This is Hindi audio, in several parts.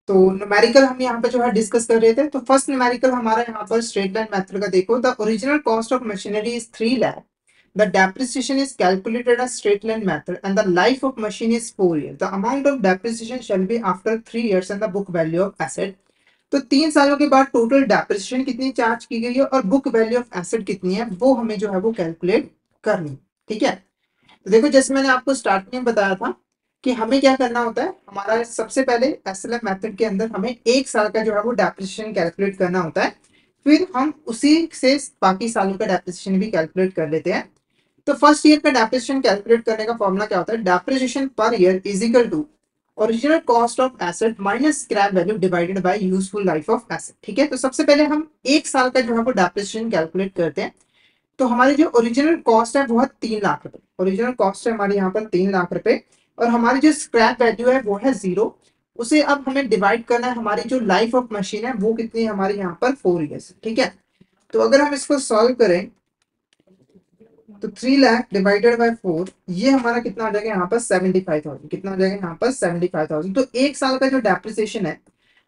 तो न्यूमेरिकल हम यहाँ पे जो है डिस्कस कर रहे थे। तो फर्स्ट न्यूमेरिकल हमारा यहाँ पर स्ट्रेट लाइन मेथड का देखो, the original cost of machinery is 3 lakh, the depreciation is calculated as straight line method and the life of machine is 4 years, the amount of depreciation shall be after 3 years and the book value of asset. तो 3 सालों के बाद टोटल डेप्रिसिएशन कितनी चार्ज की गई है और बुक वैल्यू ऑफ एसेट कितनी है, वो हमें जो है वो कैलकुलेट करनी है। ठीक है, तो देखो जैसे मैंने आपको स्टार्टिंग में बताया था कि हमें क्या करना होता है, हमारा सबसे पहले एसएलएफ मेथड के अंदर हमें 1 साल का जो है वो डेप्रिसिएशन कैलकुलेट करना होता है, फिर हम उसी से बाकी सालों का डेप्रिसिएशन भी कैलकुलेट कर लेते हैं। तो फर्स्ट ईयर का डेप्रिसिएशन कैलकुलेट करने का फॉर्मूला क्या होता है, depreciation per year is equal to original cost of asset minus scrap value divided by useful life of asset. ठीक है, तो सबसे पहले हम 1 साल का जो है वो डेप्रिसिएशन कैलकुलेट करते हैं। तो हमारी जो ओरिजिनल कॉस्ट है वो है 3 लाख रुपए, ओरिजिनल कॉस्ट है हमारी यहाँ पर 3 लाख रुपए, और हमारी जो स्क्रैप वैल्यू है वो है 0। उसे अब हमें डिवाइड करना है, हमारी जो लाइफ ऑफ मशीन है वो कितनी है हमारी यहाँ पर 4 years। ठीक है, तो अगर हम इसको सॉल्व करें तो 3 लाख डिवाइडेड बाय 4, ये हमारा कितना आ जाएगा यहाँ पर 75,000। कितना आ जाएगा यहाँ पर 75,000। तो 1 साल का जो डेप्रिसिएशन है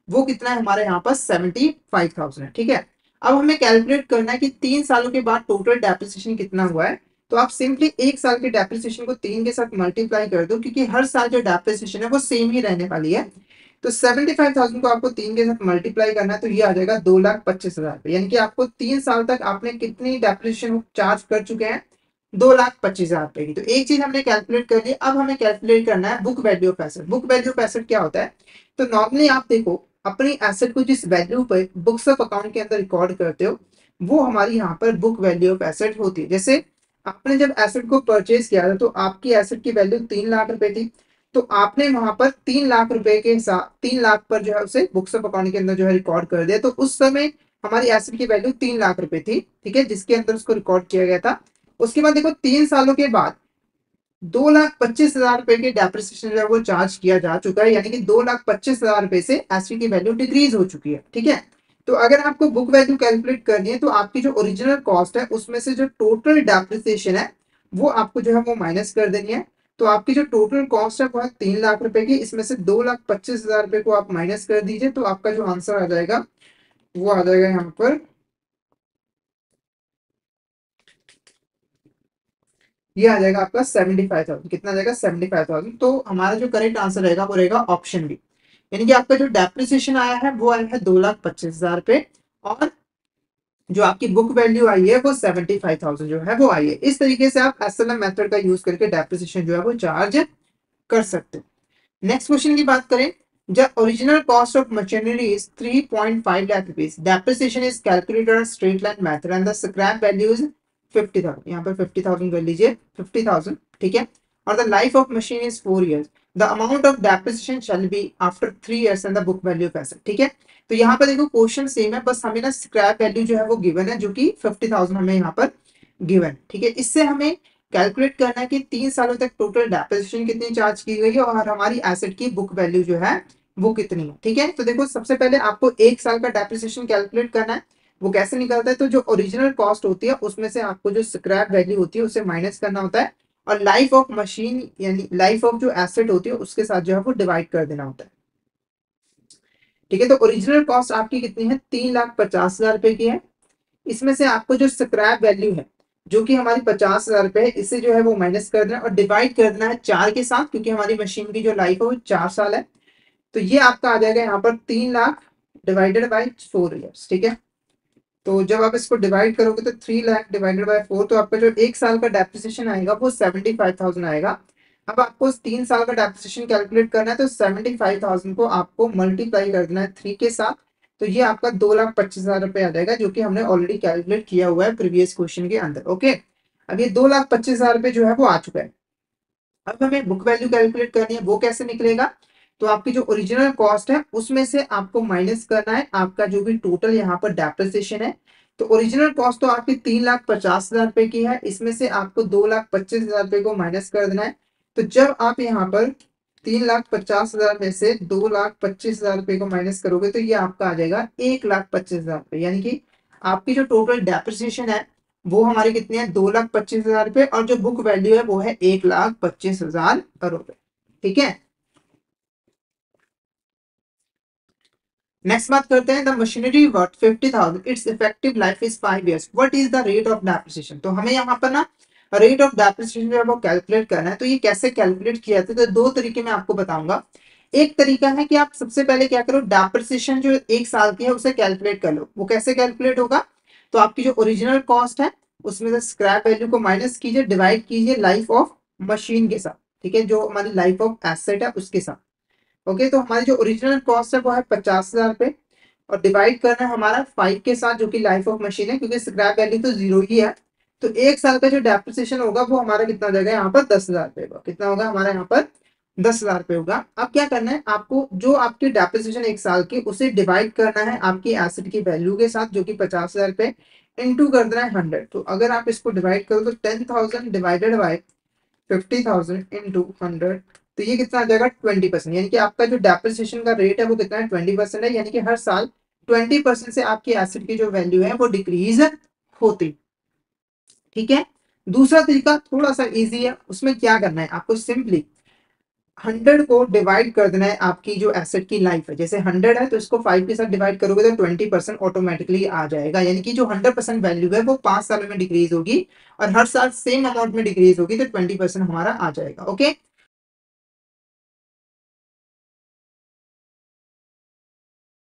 वो कितना है हमारे यहाँ पर 75,000 है। ठीक है, अब हमें कैलकुलेट करना है कि 3 सालों के बाद टोटल डेप्रिसिएशन कितना हुआ है। तो आप सिंपली 1 साल के डेप्रिसिएशन को 3 के साथ मल्टीप्लाई कर दो, क्योंकि हर साल जो डेप्रिसिएशन है वो सेम ही रहने वाली है। तो 75,000 को आपको 3 के साथ मल्टीप्लाई करना है, तो ये आ जाएगा 2,25,000 यानी कि आपको 3 साल तक आपने कितनी डेप्रिसिएशन चार्ज कर चुके हैं, 2,25,000 की। तो एक चीज हमने कैलकुलेट कर ली, अब हमें कैलकुलेट करना है book value of asset. Book value of asset क्या होता है, तो नॉर्मली आप देखो अपनी एसेट को जिस वैल्यू पर बुक्स ऑफ अकाउंट के अंदर रिकॉर्ड करते हो वो हमारी यहाँ पर बुक वैल्यू ऑफ एसेट होती है। जैसे आपने जब एसेट को परचेज किया था तो आपकी एसेट की वैल्यू 3 लाख रुपए थी, तो आपने वहां पर 3 लाख रुपए के साथ 3 लाख पर जो है उसे बुक्स ऑफ अकाउंट के अंदर जो है रिकॉर्ड कर दिया। तो उस समय हमारी एसेट की वैल्यू 3 लाख रुपए थी, ठीक है, जिसके अंदर उसको रिकॉर्ड किया गया था। उसके बाद देखो 3 सालों के बाद 2,25,000 रुपए के डेप्रिसिएशन जो है वो चार्ज किया जा चुका है, यानी कि 2,25,000 रुपए से एसटी की वैल्यू डिक्रीज हो चुकी है। ठीक है, तो अगर आपको बुक वैल्यू कैलकुलेट करनी है तो आपकी जो ओरिजिनल कॉस्ट है उसमें से जो टोटल डेप्रिसिएशन है वो आपको जो है वो माइनस कर देनी है। तो आपकी जो टोटल कॉस्ट है वो है 3 लाख रुपए की, इसमें से 2,25,000 रुपए को आप माइनस कर दीजिए, तो आपका जो आंसर आ जाएगा वो आ जाएगा यहाँ पर, ये आ जाएगा आपका 75,000। कितना आ जाएगा 75,000। तो हमारा जो करेक्ट आंसर रहेगा वो रहेगा ऑप्शन बी, यानी कि आपका जो डेप्रिसिएशन आया है वो आया है 2,25,000 रुपए, और जो आपकी बुक वैल्यू आई है वो 75,000 जो है वो आई है। इस तरीके से आप एसएलएम मेथड का यूज करके डेप्रिसिएशन जो है वो चार्ज कर सकते हैं। नेक्स्ट क्वेश्चन की बात करें, जब original cost of machinery is 3.5 lakh rupees, depreciation is calculated straight line method and the scrap value is 50,000। यहाँ पर 50,000 कर लीजिए, 50,000। ठीक है, और the life of machine is 4 years, the amount of depreciation shall be after 3 years and the book value of asset. ठीक है, तो यहाँ पर देखो क्वेश्चन सेम है, बस हमें ना स्क्रैप वैल्यू जो है वो गिवन है, जो कि 50,000 हमें यहाँ पर गिवन। ठीक है, इससे हमें कैलकुलेट करना है कि 3 सालों तक टोटल डेप्रिसिएशन कितनी चार्ज की गई है और हमारी एसेट की बुक वैल्यू जो है वो कितनी है। ठीक है, तो देखो सबसे पहले आपको 1 साल का डेप्रिसिएशन कैलकुलेट करना है। वो कैसे निकलता है, तो जो ओरिजिनल कॉस्ट होती है उसमें से आपको जो स्क्रैप वैल्यू होती है उसे माइनस करना होता है, और लाइफ ऑफ मशीन यानी लाइफ ऑफ जो एसेट होती है उसके साथ जो है वो डिवाइड कर देना होता है। ठीक है, तो ओरिजिनल कॉस्ट आपकी कितनी है, 3,50,000 रुपए की है। इसमें से आपको जो स्क्रैप वैल्यू है जो कि हमारी 50,000 रुपए है, इसे जो है वो माइनस कर देना और डिवाइड कर देना है 4 के साथ, क्योंकि हमारी मशीन की जो लाइफ है वो 4 साल है। तो ये आपका आ जाएगा यहाँ पर 3 लाख डिवाइडेड बाई 4 years। ठीक है, तो जब आप इसको डिवाइड करोगे तो 3 लाख डिवाइडेड बाय 4, तो आपका जो 1 साल का डेप्रिसिएशन आएगा वो 75,000 आएगा। अब आपको 3 साल का डेप्रिसिएशन कैलकुलेट करना है, तो 75,000 को आपको मल्टीप्लाई कर देना है 3 के साथ, तो ये आपका 2,25,000 रुपए आ जाएगा, जो कि हमने ऑलरेडी कैलकुलेट किया हुआ है प्रीवियस क्वेश्चन के अंदर। ओके, अब ये 2,25,000 रुपए जो है वो आ चुका है। अब हमें बुक वैल्यू कैलकुलेट करनी है, वो कैसे निकलेगा, तो आपकी जो ओरिजिनल कॉस्ट है उसमें से आपको माइनस करना है आपका जो भी टोटल यहाँ पर डेप्रिसिएशन है। तो ओरिजिनल कॉस्ट तो आपकी 3,50,000 रुपए की है, इसमें से आपको 2,25,000 रुपए को माइनस कर देना है। तो जब आप यहाँ पर 3,50,000 में से 2,25,000 रुपए को माइनस करोगे तो ये आपका आ जाएगा 1,25,000 रुपए, यानी कि आपकी जो टोटल डेप्रिसिएशन है वो हमारी कितनी है, 2,25,000 रुपए, और जो बुक वैल्यू है वो है 1,25,000 रुपए। ठीक है, नेक्स्ट बात करते हैं, the machinery worth 50,000 it's effective life is 5 years, what is the rate of depreciation. तो हमें यहाँ पर ना रेट ऑफ डेप्रिसिएशन जो है वो कैलकुलेट करना है। तो ये कैसे कैलकुलेट किया जाता है, तो दो तरीके मैं आपको बताऊंगा। एक तरीका है कि आप सबसे पहले क्या करो, डेप्रिसिएशन जो 1 साल की है उसे कैलकुलेट कर लो। वो कैसे कैलकुलेट होगा, तो आपकी जो ओरिजिनल कॉस्ट है उसमें से स्क्रैप वैल्यू को माइनस कीजिए, डिवाइड कीजिए लाइफ ऑफ मशीन के साथ, ठीक है, जो हमारी लाइफ ऑफ एसेट है उसके साथ। ओके, तो हमारी जो ओरिजिनल कॉस्ट है वो है 50,000 रुपए, और डिवाइड करना है हमारा 5 के साथ जो कि लाइफ ऑफ मशीन है, क्योंकि स्क्रैप वैल्यू तो जीरो ही है। तो 1 साल का जो डेप्रिसिएशन होगा वो हमारा कितना हो जाएगा यहाँ पर, 10,000 रुपए होगा। कितना होगा हमारा यहाँ पर, 10,000 रुपए होगा। अब क्या करना है आपको, जो आपकी डेप्रिसिएशन 1 साल की उसे डिवाइड करना है आपकी एसेट की वैल्यू के साथ जो कि 50,000 रुपए, इंटू कर देना है 100। तो अगर आप इसको डिवाइड करो तो 10,000 डिवाइडेड बाई 50,000 इंटू 100, तो ये कितना आ जाएगा, 20%। यानी कि आपका जो डेप्रिसिएशन का रेट है वो कितना है, 20% है। यानी कि हर साल 20% से आपकी एसेट की जो वैल्यू है वो डिक्रीज होती, ठीक है। दूसरा तरीका थोड़ा सा इजी है, उसमें क्या करना है आपको, सिंपली 100 को डिवाइड कर देना है आपकी जो एसेट की लाइफ है। जैसे 100 है तो इसको 5 के साथ डिवाइड करोगे तो 20% ऑटोमेटिकली आ जाएगा। यानी कि जो 100% वैल्यू है वो 5 सालों में डिक्रीज होगी, और हर साल सेम अमाउंट में डिक्रीज होगी, तो 20% हमारा आ जाएगा। ओके,